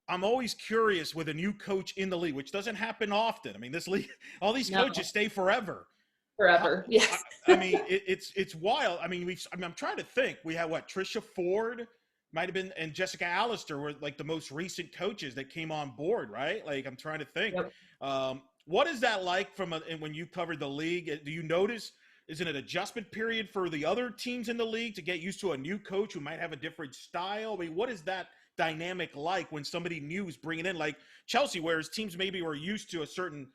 Speaker 1: I'm always curious with a new coach in the league, which doesn't happen often. I mean, this league, all these coaches stay forever.
Speaker 2: Forever, yes.
Speaker 1: I mean, it's wild. I mean, I'm trying to think. We had Tricia Ford might have been, and Jessica Allister were like the most recent coaches that came on board, right? Like, I'm trying to think. Yep. What is that like when you covered the league? Do you notice? Is it an adjustment period for the other teams in the league to get used to a new coach who might have a different style? I mean, what is that dynamic like when somebody new is bringing in, like Chelsea, whereas teams maybe were used to a certain,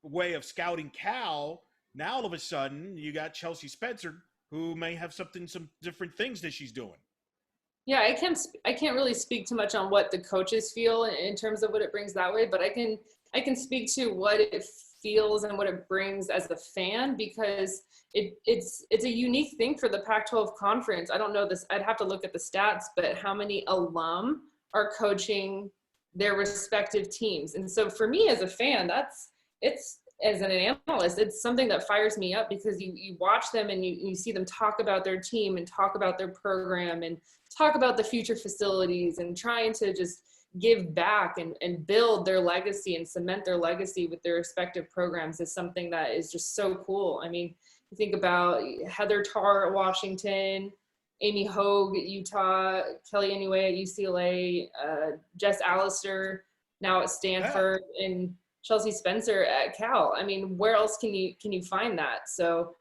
Speaker 1: way of scouting Cal? Now all of a sudden you got Chelsea Spencer, who may have some different things that she's doing.
Speaker 2: Yeah, I can't really speak too much on what the coaches feel in terms of what it brings that way, but I can speak to what it feels and what it brings as a fan, because it's a unique thing for the Pac-12 conference. I don't know this, I'd have to look at the stats, but how many alum are coaching their respective teams? And so for me as a fan, as an analyst, it's something that fires me up, because you watch them and you see them talk about their team and talk about their program and talk about the future facilities and trying to just give back and build their legacy and cement their legacy with their respective programs is something that is just so cool. I mean, you think about Heather Tarr at Washington, Amy Hogue at Utah, Kelly Anyway at UCLA, Jess Allister now at Stanford, and Chelsea Spencer at Cal. I mean, where else can you find that? So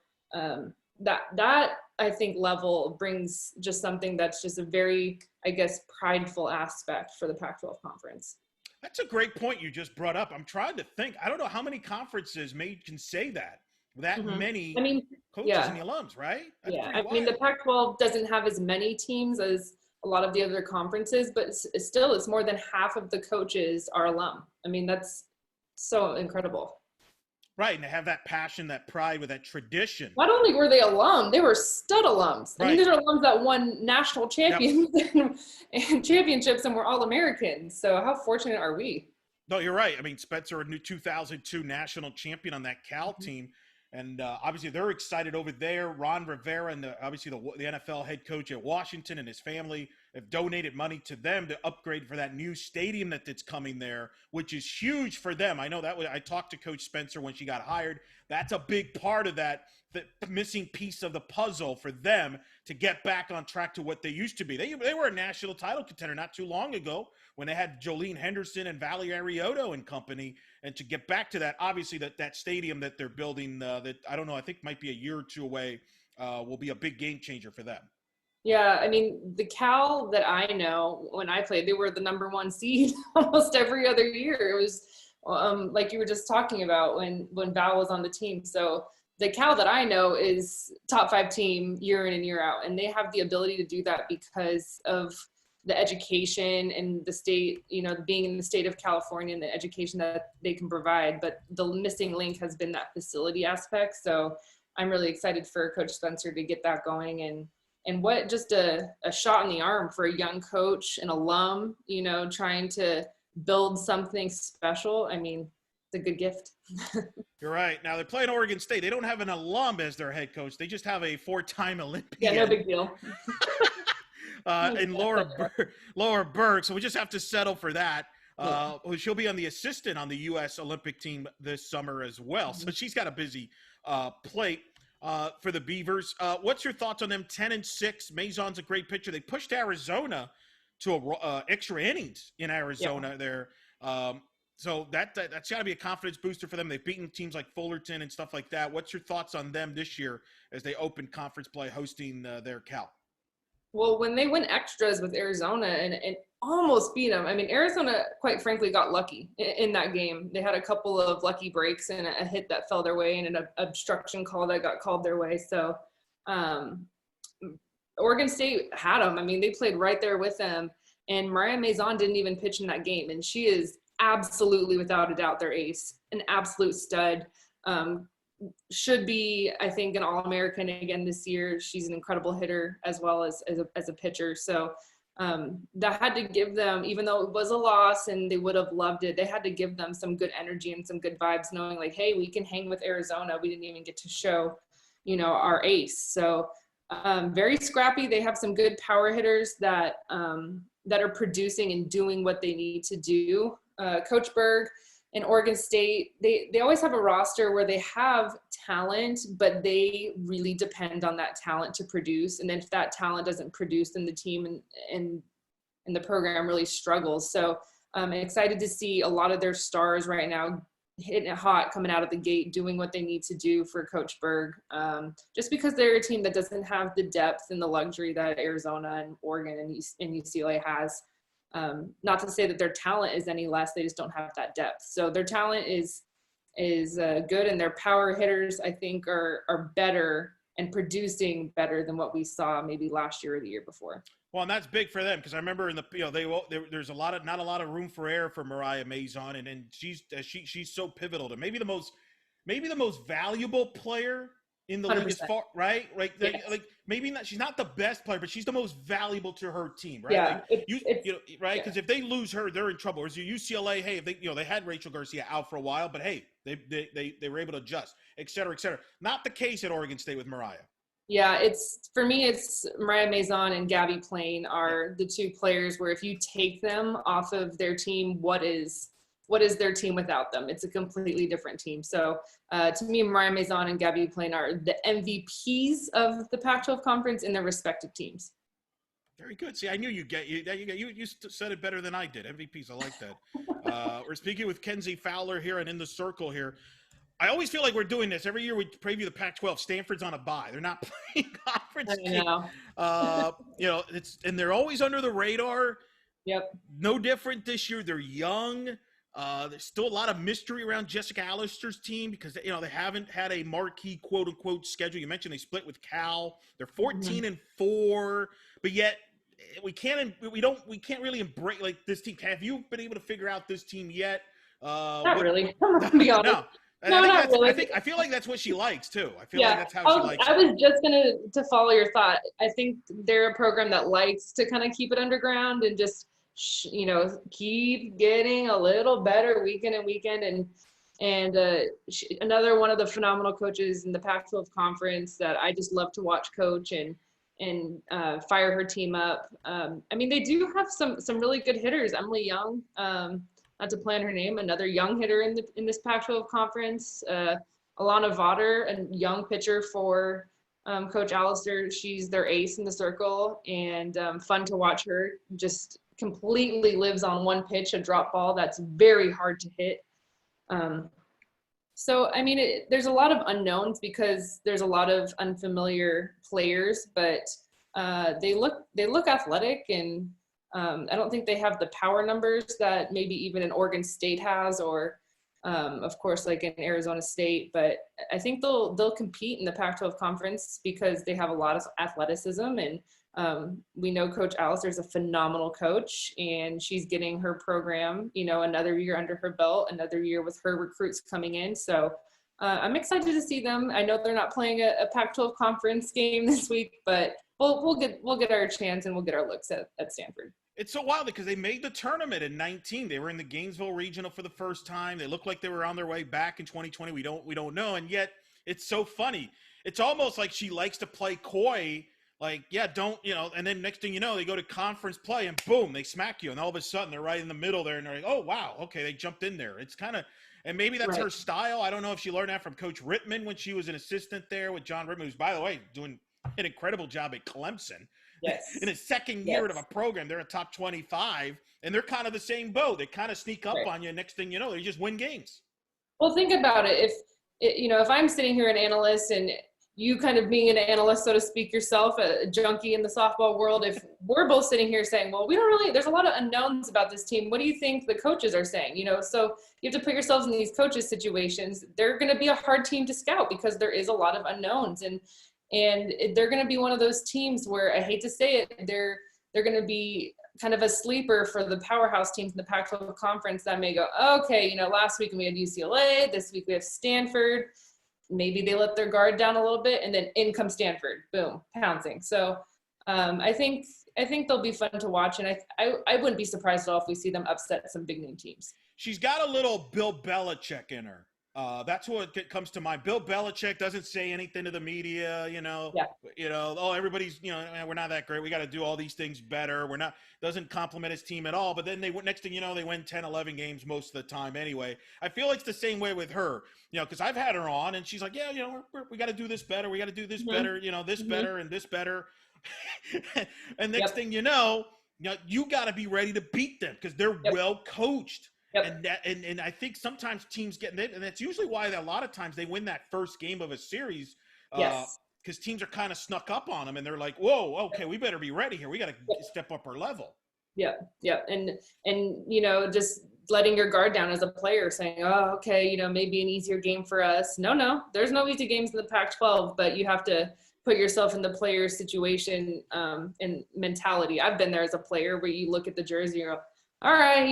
Speaker 2: that I think level brings just something that's just a very, I guess, prideful aspect for the Pac-12 conference.
Speaker 1: That's a great point you just brought up. I'm trying to think. I don't know how many conferences can say that. Many coaches and the alums, right? That's
Speaker 2: I mean, the Pac-12 doesn't have as many teams as a lot of the other conferences, but it's more than half of the coaches are alum. I mean, that's so incredible.
Speaker 1: Right, and to have that passion, that pride with that tradition.
Speaker 2: Not only were they alum, they were stud alums. Right. I mean, these are alums that won national champions and championships and were All-Americans. So how fortunate are we?
Speaker 1: No, you're right. I mean, Spencer, a new 2002 national champion on that Cal team. And obviously they're excited over there. Ron Rivera and obviously the NFL head coach at Washington and his family have donated money to them to upgrade for that new stadium that's coming there, which is huge for them. I know that I talked to Coach Spencer when she got hired. That's a big part of that, the missing piece of the puzzle for them to get back on track to what they used to be. They were a national title contender not too long ago when they had Jolene Henderson and Valerie Arioto and company. And to get back to that, obviously that stadium that they're building, that I don't know, I think might be a year or two away, will be a big game changer for them.
Speaker 2: Yeah, I mean, the Cal that I know, when I played, they were the number 1 seed almost every other year. It was like you were just talking about when Val was on the team. So the Cal that I know is top 5 team year in and year out. And they have the ability to do that because of the education and the state, being in the state of California and the education that they can provide. But the missing link has been that facility aspect. So I'm really excited for Coach Spencer to get that going. And what just a shot in the arm for a young coach, an alum, trying to build something special. I mean, it's a good gift.
Speaker 1: You're right. Now they're playing Oregon State. They don't have an alum as their head coach. They just have a 4-time Olympian.
Speaker 2: Yeah, no big deal.
Speaker 1: And Laura Berg. So we just have to settle for that. She'll be on the assistant on the U.S. Olympic team this summer as well. So she's got a busy plate for the Beavers. What's your thoughts on them? 10-6. Mazon's a great pitcher. They pushed Arizona to extra innings in Arizona there. So that's got to be a confidence booster for them. They've beaten teams like Fullerton and stuff like that. What's your thoughts on them this year as they open conference play hosting their Cal?
Speaker 2: Well, when they went extras with Arizona and almost beat them, I mean, Arizona, quite frankly, got lucky in that game. They had a couple of lucky breaks and a hit that fell their way and an obstruction call that got called their way. So Oregon State had them. I mean, they played right there with them. And Mariah Mazon didn't even pitch in that game. And she is absolutely, without a doubt, their ace, an absolute stud. Should be, I think, an All-American again this year. She's an incredible hitter as well as a pitcher. So that had to give them, even though it was a loss and they would have loved it, they had to give them some good energy and some good vibes, knowing like, hey, we can hang with Arizona. We didn't even get to show, our ace. So very scrappy. They have some good power hitters that are producing and doing what they need to do. Coach Berg in Oregon State, they always have a roster where they have talent, but they really depend on that talent to produce. And then if that talent doesn't produce, then the team and the program really struggles. So I'm excited to see a lot of their stars right now hitting it hot, coming out of the gate, doing what they need to do for Coach Berg, just because they're a team that doesn't have the depth and the luxury that Arizona and Oregon and UCLA has. Not to say that their talent is any less, they just don't have that depth. So their talent is good, and their power hitters, I think, are better and producing better than what we saw maybe last year or the year before.
Speaker 1: Well, and that's big for them because I remember in there's not a lot of room for error for Mariah Mazon, and she's so pivotal to maybe the most valuable player in the 100%. League as far, right? Yes. Like maybe not, she's not the best player, but she's the most valuable to her team, right?
Speaker 2: Yeah.
Speaker 1: Right? Because if they lose her, they're in trouble. Or UCLA, hey, if they had Rachel Garcia out for a while, but hey, they were able to adjust, et cetera, et cetera. Not the case at Oregon State with Mariah.
Speaker 2: Yeah, for me, it's Mariah Mazon and Gabby Plain are the two players where if you take them off of their team, what is their team without them? It's a completely different team. So to me, Mariah Mazon and Gabby Plain are the MVPs of the Pac-12 conference in their respective teams.
Speaker 1: Very good. See, I knew you said it better than I did. MVPs, I like that. We're speaking with Kenzie Fowler here and in the circle here. I always feel like we're doing this. Every year we preview the Pac-12. Stanford's on a bye. They're not playing conference games. And they're always under the radar.
Speaker 2: Yep.
Speaker 1: No different this year. They're young. There's still a lot of mystery around Jessica Allister's team because they haven't had a marquee quote unquote schedule. You mentioned they split with Cal. They're 14-4, but yet we can't really embrace like this team. Have you been able to figure out this team yet?
Speaker 2: Not really. To be honest.
Speaker 1: No.
Speaker 2: Not really.
Speaker 1: I feel like that's what she likes too. I feel like that's how she likes.
Speaker 2: I was just gonna follow your thought. I think they're a program that likes to kind of keep it underground and just keep getting a little better weekend and weekend. And another one of the phenomenal coaches in the Pac-12 conference that I just love to watch coach. And fire her team up. I mean, they do have some really good hitters. Emily Young, not to plan her name, another young hitter in this Pac-12 conference. Alana Vaughter, a young pitcher for Coach Allister. She's their ace in the circle, and fun to watch her. Just completely lives on one pitch, a drop ball that's very hard to hit. So, I mean, there's a lot of unknowns because there's a lot of unfamiliar players, but they look athletic, and I don't think they have the power numbers that maybe even an Oregon State has, or of course, like in Arizona State. But I think they'll compete in the Pac-12 conference because they have a lot of athleticism, and we know Coach Allister is a phenomenal coach, and she's getting her program, another year under her belt, another year with her recruits coming in. So I'm excited to see them. I know they're not playing a Pac-12 conference game this week, but we'll get our chance, and we'll get our looks at Stanford.
Speaker 1: It's so wild because they made the tournament in 19. They were in the Gainesville Regional for the first time. They looked like they were on their way back in 2020. We don't know, and yet it's so funny. It's almost like she likes to play coy. Like, yeah, don't, and then next thing you know, they go to conference play and boom, they smack you. And all of a sudden they're right in the middle there and they're like, oh, wow, okay, they jumped in there. It's kind of, and maybe that's her style. I don't know if she learned that from Coach Rittman when she was an assistant there with John Rittman, who's, by the way, doing an incredible job at Clemson.
Speaker 2: Yes.
Speaker 1: In his second year of a program, they're a top 25, and they're kind of the same boat. They kind of sneak up on you. Next thing you know, they just win games.
Speaker 2: Well, think about it. If I'm sitting here an analyst and you kind of being an analyst, so to speak, yourself, a junkie in the softball world, if we're both sitting here saying, well, there's a lot of unknowns about this team. What do you think the coaches are saying? So you have to put yourselves in these coaches' situations. They're going to be a hard team to scout because there is a lot of unknowns. And they're going to be one of those teams where, I hate to say it, they're going to be kind of a sleeper for the powerhouse teams in the Pac-12 conference that may go, okay, last week we had UCLA, this week we have Stanford. Maybe they let their guard down a little bit, and then in comes Stanford, boom, pouncing. So I think they'll be fun to watch, and I wouldn't be surprised at all if we see them upset some big name teams.
Speaker 1: She's got a little Bill Belichick in her. That's what comes to mind. Bill Belichick doesn't say anything to the media, oh, everybody's, we're not that great. We got to do all these things better. Doesn't compliment his team at all. But then next thing you know, they win 10, 11 games most of the time anyway. I feel like it's the same way with her, because I've had her on and she's like, yeah, we got to do this better. We got to do this better, this better and this better. And next thing you know, you got to be ready to beat them because they're well coached. Yep. And I think sometimes teams get, and that's usually why a lot of times they win that first game of a series. Because teams are kind of snuck up on them and they're like, whoa, okay, we better be ready here. We got to step up our level. Yeah. And just letting your guard down as a player, saying, oh, okay, maybe an easier game for us. No, there's no easy games in the Pac-12, but you have to put yourself in the player's situation and mentality. I've been there as a player where you look at the jersey and you go, all right,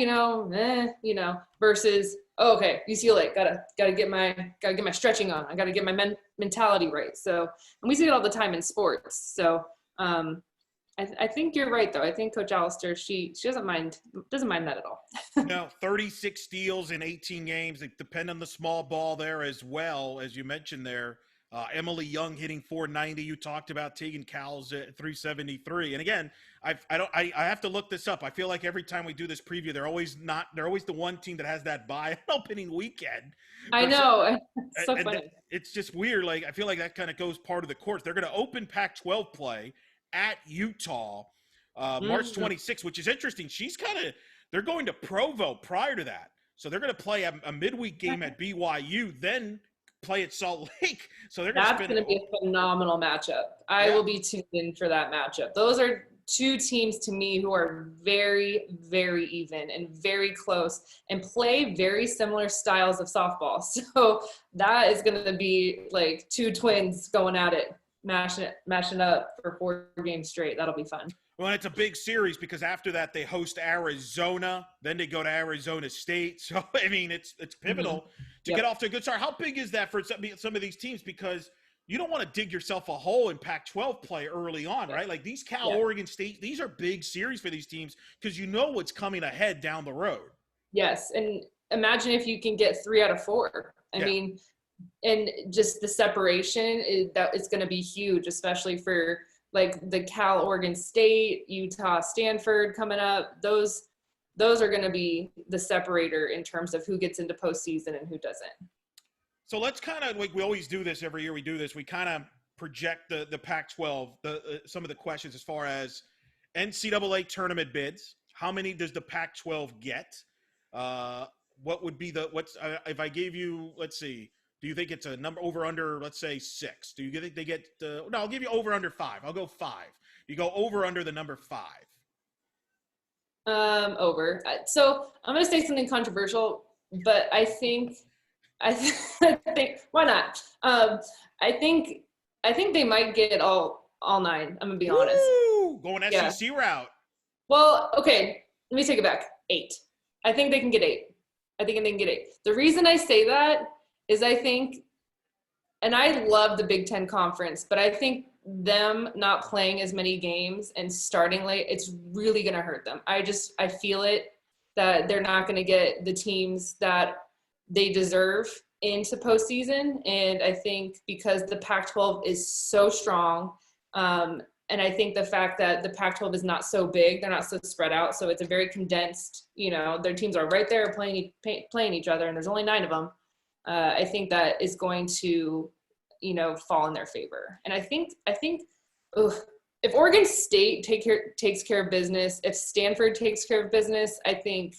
Speaker 1: versus, oh, okay, UCLA, gotta get my stretching on. I gotta get my mentality right. So, and we see it all the time in sports. So, I think you're right though. I think Coach Allister, she doesn't mind that at all. 36 steals in 18 games. They depend on the small ball there as well, as you mentioned there. Emily Young hitting 490. You talked about Tegan Cowles at 373. And again, I have to look this up. I feel like every time we do this preview, they're always the one team that has that bye opening weekend.
Speaker 2: I know. It's so funny.
Speaker 1: It's just weird. Like, I feel like that kind of goes part of the course. They're going to open Pac-12 play at Utah March 26th, which is interesting. They're going to Provo prior to that. So they're going to play a midweek game at BYU, then play at Salt Lake. So that's going to
Speaker 2: be a phenomenal matchup. I will be tuned in for that matchup. Those are two teams to me who are very, very even and very close and play very similar styles of softball. So that is going to be like two twins going at it, mashing up for 4 games straight. That'll be fun.
Speaker 1: Well, it's a big series because after that they host Arizona, then they go to Arizona State. So, I mean, it's pivotal to get off to a good start. How big is that for some of these teams? Because you don't want to dig yourself a hole in Pac-12 play early on, right? Like these Oregon State, these are big series for these teams because you know what's coming ahead down the road.
Speaker 2: Yes, and imagine if you can get 3 out of 4. I mean, and just the separation is going to be huge, especially for like the Cal, Oregon State, Utah, Stanford coming up. Those are going to be the separator in terms of who gets into postseason and who doesn't.
Speaker 1: So let's kind of, like we always do this every year we do this, we kind of project the Pac-12, some of the questions as far as NCAA tournament bids. How many does the Pac-12 get? What would be if I gave you, let's see, do you think it's a number over under, let's say 6? Do you think they get, no, I'll give you over under 5. I'll go 5. You go over under the number 5.
Speaker 2: Over. So I'm going to say something controversial, but I think why not? I think they might get all 9. I'm gonna be honest.
Speaker 1: Going SEC route.
Speaker 2: Well, okay. Let me take it back. 8. I think they can get 8. The reason I say that is and I love the Big Ten Conference, but I think them not playing as many games and starting late, it's really gonna hurt them. I feel it that they're not gonna get the teams that they deserve into postseason. And I think because the Pac-12 is so strong, and I think the fact that the Pac-12 is not so big, they're not so spread out, so it's a very condensed, their teams are right there playing each other, and there's only 9 of them. I think that is going to, fall in their favor. And I think if Oregon State takes care of business, if Stanford takes care of business, I think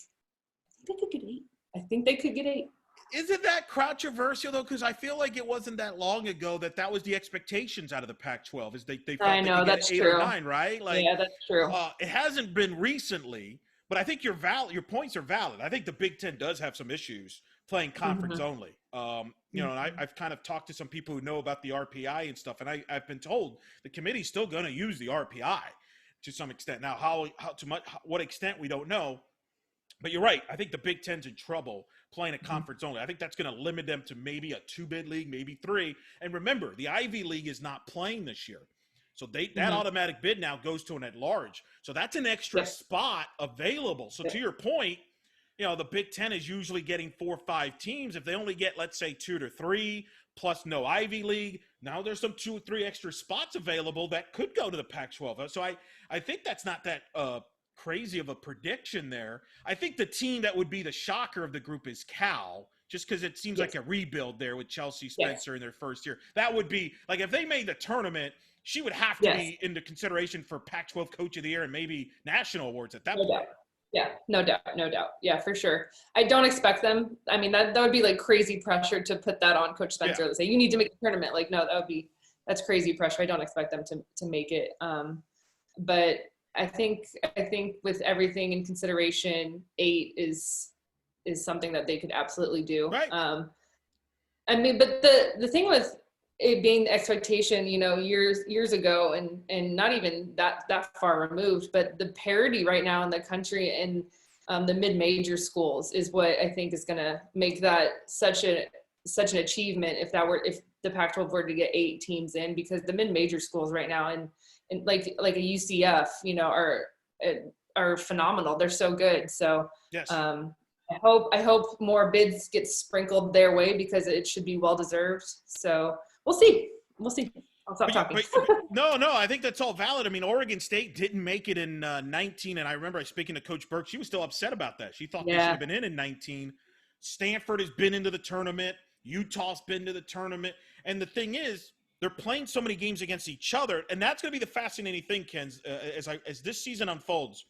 Speaker 2: they could get 8. I think they could get 8.
Speaker 1: Isn't that controversial, though? Because I feel like it wasn't that long ago that was the expectations out of the Pac-12, is they felt
Speaker 2: I know,
Speaker 1: they could
Speaker 2: that's
Speaker 1: get 8
Speaker 2: true.
Speaker 1: or 9, right?
Speaker 2: Yeah, that's true.
Speaker 1: It hasn't been recently, but I think your points are valid. I think the Big Ten does have some issues playing conference only. And I've kind of talked to some people who know about the RPI and stuff, and I've been told the committee's still going to use the RPI to some extent. Now, what extent, we don't know. But you're right. I think the Big Ten's in trouble playing a conference only. I think that's going to limit them to maybe a 2-bid league, maybe 3. And remember, the Ivy League is not playing this year. So that automatic bid now goes to an at-large. So that's an extra spot available. So to your point, the Big Ten is usually getting 4 or 5 teams. If they only get, let's say, 2 to 3, plus no Ivy League, now there's some 2 or 3 extra spots available that could go to the Pac-12. So I think that's not that crazy of a prediction there. I think the team that would be the shocker of the group is Cal, just because it seems like a rebuild there with Chelsea Spencer in their first year. That would be, like, if they made the tournament, she would have to be into consideration for Pac-12 Coach of the Year and maybe national awards at that point.
Speaker 2: Doubt. Yeah, no doubt. Yeah, for sure. I don't expect them. I mean, that would be like crazy pressure to put that on Coach Spencer to say, you need to make the tournament. Like, no, that's crazy pressure. I don't expect them to make it. But I think with everything in consideration, 8 is something that they could absolutely do.
Speaker 1: Right.
Speaker 2: I mean, but the thing with it being the expectation, years ago, and not even that far removed, but the parity right now in the country and the mid-major schools is what I think is going to make that such an achievement if the Pac-12 were to get 8 teams in, because the mid-major schools right now and like a UCF, are phenomenal. They're so good. So
Speaker 1: yes.
Speaker 2: I hope more bids get sprinkled their way, because it should be well deserved. So we'll see. I'll stop talking.
Speaker 1: No, I think that's all valid. I mean, Oregon State didn't make it in 19, and I remember speaking to Coach Burke. She was still upset about that. She thought they should have been in 19. Stanford has been into the tournament. Utah's been to the tournament. And the thing is, they're playing so many games against each other, and that's going to be the fascinating thing, Ken, as this season unfolds.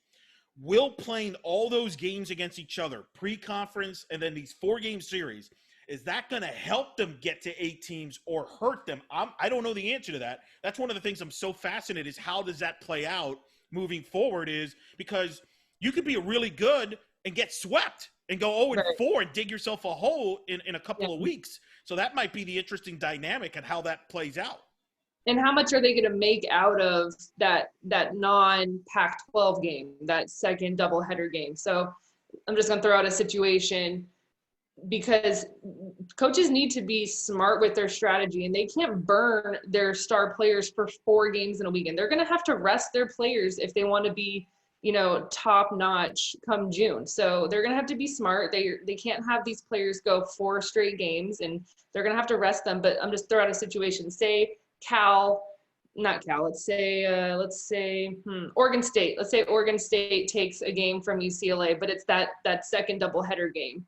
Speaker 1: Will playing all those games against each other, pre-conference and then these 4-game series, is that going to help them get to 8 teams or hurt them? I don't know the answer to that. That's one of the things I'm so fascinated is how does that play out moving forward, is because you could be really good and get swept and go 0-4 and dig yourself a hole in a couple of weeks. So that might be the interesting dynamic and how that plays out.
Speaker 2: And how much are they going to make out of that non-Pac-12 game, that second doubleheader game? So I'm just going to throw out a situation, because coaches need to be smart with their strategy, and they can't burn their star players for 4 games in a weekend. They're going to have to rest their players if they want to be, top notch come June. So they're going to have to be smart. They can't have these players go 4 straight games, and they're going to have to rest them. But I'm just throwing out a situation. Say Cal not Cal. Let's say Oregon State. Let's say Oregon State takes a game from UCLA, but it's that second doubleheader game.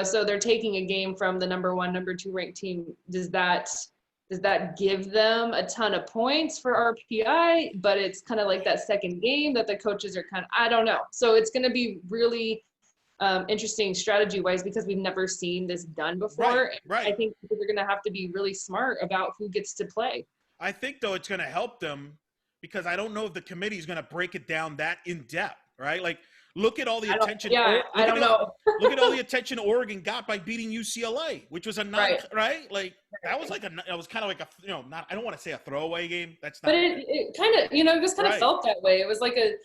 Speaker 2: So they're taking a game from the number 1, number 2 ranked team. Does that give them a ton of points for RPI? But it's kind of like that second game that the coaches are I don't know. So it's going to be really interesting strategy-wise because we've never seen this done before.
Speaker 1: Right.
Speaker 2: I think they're going to have to be really smart about who gets to play.
Speaker 1: I think, though, it's going to help them because I don't know if the committee is going to break it down that in depth, right? Like, look at all the attention.
Speaker 2: I don't know.
Speaker 1: Look at all the attention Oregon got by beating UCLA, which was a right. Like that was kind of like a I don't want to say a throwaway game. That's not.
Speaker 2: But it kind of just kind of felt that way. It was like a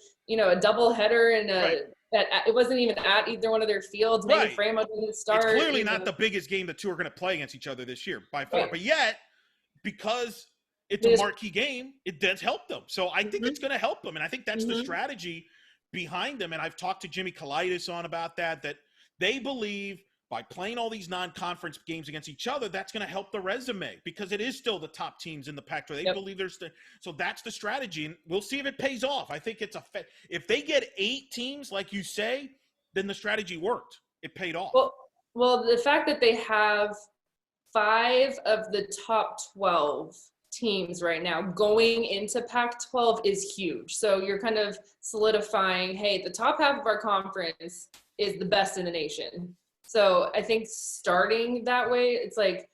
Speaker 2: double header and it wasn't even at either one of their fields. Maybe Framo didn't start.
Speaker 1: It's clearly not the biggest game the two are going to play against each other this year by far. Right. But yet, because it's a marquee game, it does help them. So I think it's going to help them, and I think that's the strategy behind them. And I've talked to Jimmy Kalidas on about that they believe by playing all these non-conference games against each other, that's going to help the resume because it is still the top teams in the Pac-12. They believe so that's the strategy, and we'll see if it pays off. I think if they get 8 teams, like you say, then the strategy worked. It paid off.
Speaker 2: Well, the fact that they have 5 of the top 12 teams right now going into Pac-12 is huge. So you're kind of solidifying, hey, the top half of our conference is the best in the nation. So I think starting that way, it's like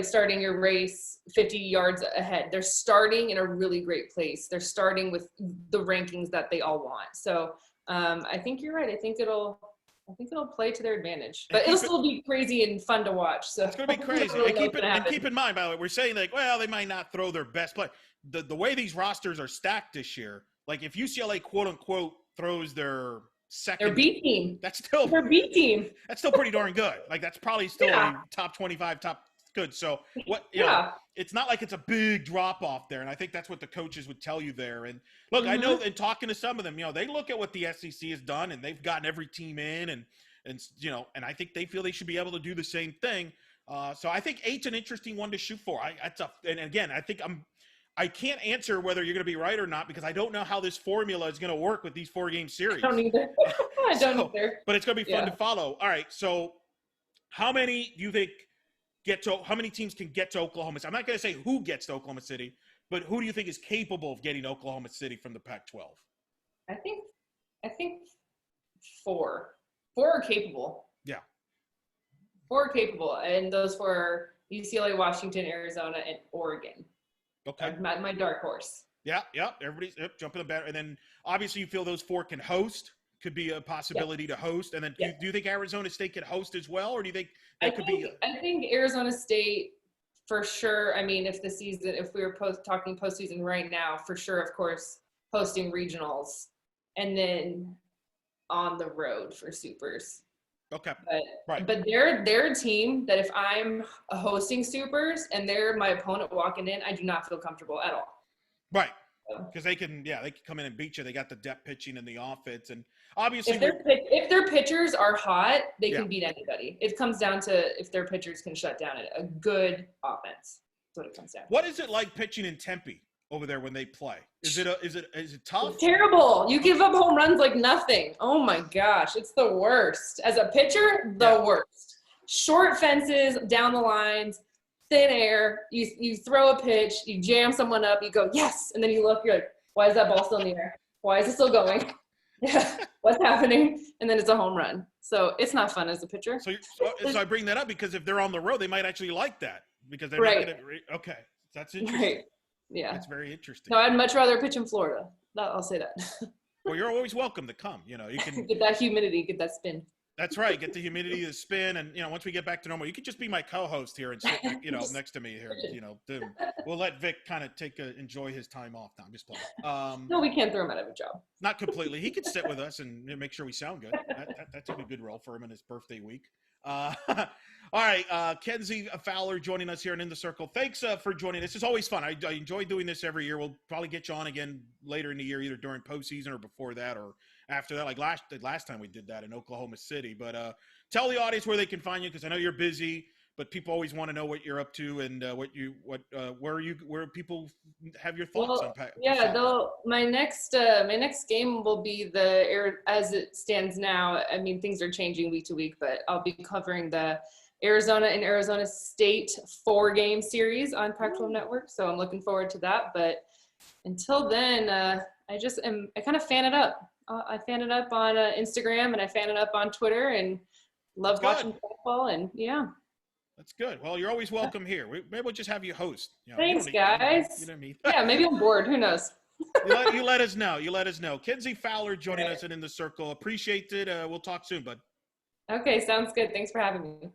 Speaker 2: starting your race 50 yards ahead. They're starting in a really great place. They're starting with the rankings that they all want. So I think you're right. I think it'll play to their advantage, but it'll still be crazy and fun to watch. So
Speaker 1: it's going to be crazy. And keep in mind, by the way, we're saying they might not throw their best play. The way these rosters are stacked this year, like if UCLA quote unquote throws their second,
Speaker 2: their B team,
Speaker 1: that's still
Speaker 2: their B team.
Speaker 1: That's still pretty darn good. Like that's probably still a top 25, top good. So it's not like it's a big drop off there. And I think that's what the coaches would tell you there. And look, I know in talking to some of them, they look at what the SEC has done and they've gotten every team in and I think they feel they should be able to do the same thing. So I think 8's an interesting one to shoot for. And again, I think I can't answer whether you're going to be right or not because I don't know how this formula is going to work with these 4-game series.
Speaker 2: I don't either.
Speaker 1: But it's going to be fun to follow. All right. So how many do you think how many teams can get to Oklahoma City? I'm not going to say who gets to Oklahoma City, but who do you think is capable of getting Oklahoma City from the Pac-12?
Speaker 2: I think 4. 4 are capable.
Speaker 1: Yeah.
Speaker 2: 4 are capable, and those 4 are UCLA, Washington, Arizona, and Oregon.
Speaker 1: Okay.
Speaker 2: My dark horse.
Speaker 1: Yeah. Everybody's jumping the bat, and then obviously you feel those 4 can host. Could be a possibility to host, and then do you think Arizona State could host as well, or do you think that could be?
Speaker 2: I think Arizona State for sure. I mean, if we were talking postseason right now, for sure, of course, hosting regionals, and then on the road for supers.
Speaker 1: Okay.
Speaker 2: But they're a team that if I'm hosting supers and they're my opponent walking in, I do not feel comfortable at all.
Speaker 1: Right. Because they can come in and beat you. They got the depth pitching and the offense, and obviously
Speaker 2: if their pitchers are hot, they can beat anybody. It comes down to if their pitchers can shut down a good offense. That's what it comes down to.
Speaker 1: What is it like pitching in Tempe over there when they play? Is it tough?
Speaker 2: It's terrible. You give up home runs like nothing. Oh my gosh, it's the worst. As a pitcher, the worst. Short fences down the lines. Thin air, you throw a pitch, you jam someone up, you go, yes, and then you look, you're like, why is that ball still in the air? Why is it still going? What's happening? And then it's a home run. So it's not fun as a pitcher.
Speaker 1: So I bring that up because if they're on the road, they might actually like that because they're not going to – okay. That's interesting.
Speaker 2: Right. Yeah.
Speaker 1: That's very interesting.
Speaker 2: No, I'd much rather pitch in Florida. I'll say that.
Speaker 1: Well, you're always welcome to come. You can –
Speaker 2: get that humidity, get that spin.
Speaker 1: That's right. Get the humidity, the spin, and once we get back to normal, you could just be my co-host here and sit, next to me here. We'll let Vic kind of enjoy his time off. No, I'm just playing.
Speaker 2: No, we can't throw him out of a job.
Speaker 1: Not completely. He could sit with us and make sure we sound good. That's a good role for him in his birthday week. All right, Kenzie Fowler joining us here in the Circle. Thanks for joining. This is always fun. I enjoy doing this every year. We'll probably get you on again later in the year, either during postseason or before that, or after that, like last time we did that in Oklahoma City. But tell the audience where they can find you, because I know you're busy. but people always want to know what you're up to and where people have your thoughts on Pac.
Speaker 2: Yeah, my next game will be as it stands now. I mean, things are changing week to week, but I'll be covering the Arizona and Arizona State 4-game series on Pac-12 Network. So I'm looking forward to that. But until then, I kind of fan it up. I fan it up on Instagram, and I fan it up on Twitter, and love watching football. And yeah.
Speaker 1: That's good. Well, you're always welcome here. Maybe we'll just have you host.
Speaker 2: Thanks, guys.
Speaker 1: You know what I mean?
Speaker 2: Yeah, maybe I'm bored. Who knows?
Speaker 1: you let us know. You let us know. Kenzie Fowler joining us in the circle. Appreciate it. We'll talk soon, bud.
Speaker 2: Okay, sounds good. Thanks for having me.